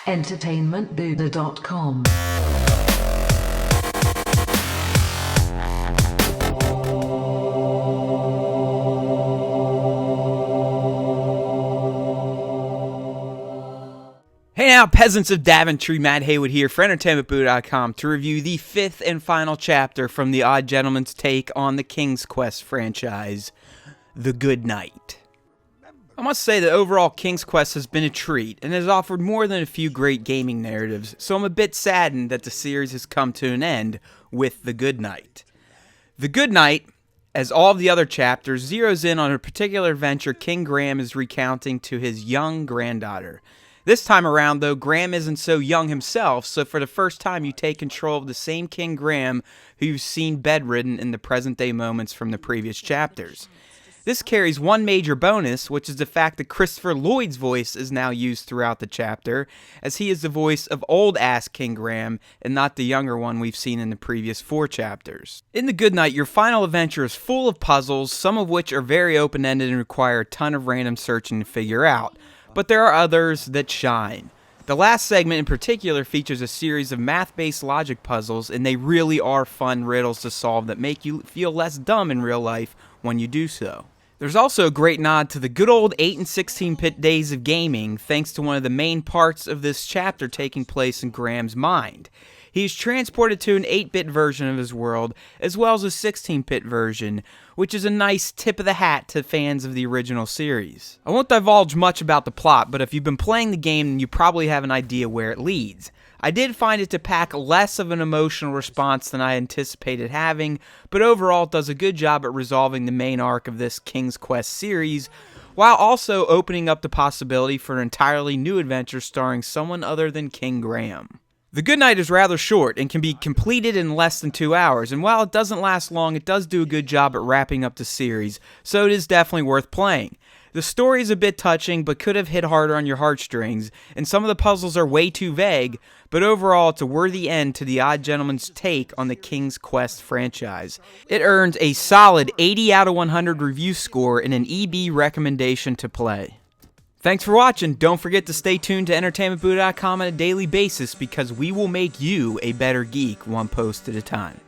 entertainmentbuddha.com. Hey now, peasants of Daventry, Matt Heywood here for entertainmentbuddha.com to review the fifth and final chapter from the Odd Gentleman's take on the King's Quest franchise, The Good Knight. I must say that overall King's Quest has been a treat and has offered more than a few great gaming narratives, so I'm a bit saddened that the series has come to an end with The Good Knight. The Good Knight, as all of the other chapters, zeroes in on a particular adventure King Graham is recounting to his young granddaughter. This time around, though, Graham isn't so young himself, so for the first time you take control of the same King Graham who you've seen bedridden in the present-day moments from the previous chapters. This carries one major bonus, which is the fact that Christopher Lloyd's voice is now used throughout the chapter, as he is the voice of old-ass King Graham and not the younger one we've seen in the previous 4 chapters. In The Good Knight, your final adventure is full of puzzles, some of which are very open-ended and require a ton of random searching to figure out. But there are others that shine. The last segment in particular features a series of math-based logic puzzles, and they really are fun riddles to solve that make you feel less dumb in real life when you do so. There's also a great nod to the good old 8 and 16-bit days of gaming, thanks to one of the main parts of this chapter taking place in Graham's mind. He's transported to an 8-bit version of his world, as well as a 16-bit version, which is a nice tip of the hat to fans of the original series. I won't divulge much about the plot, but if you've been playing the game, then you probably have an idea where it leads. I did find it to pack less of an emotional response than I anticipated having, but overall it does a good job at resolving the main arc of this King's Quest series, while also opening up the possibility for an entirely new adventure starring someone other than King Graham. The Good Knight is rather short and can be completed in less than 2 hours, and while it doesn't last long, it does do a good job at wrapping up the series, so it is definitely worth playing. The story is a bit touching, but could have hit harder on your heartstrings, and some of the puzzles are way too vague, but overall it's a worthy end to the Odd Gentleman's take on the King's Quest franchise. It earned a solid 80 out of 100 review score and an EB recommendation to play. Thanks for watching. Don't forget to stay tuned to entertainmentbuddha.com on a daily basis because we will make you a better geek one post at a time.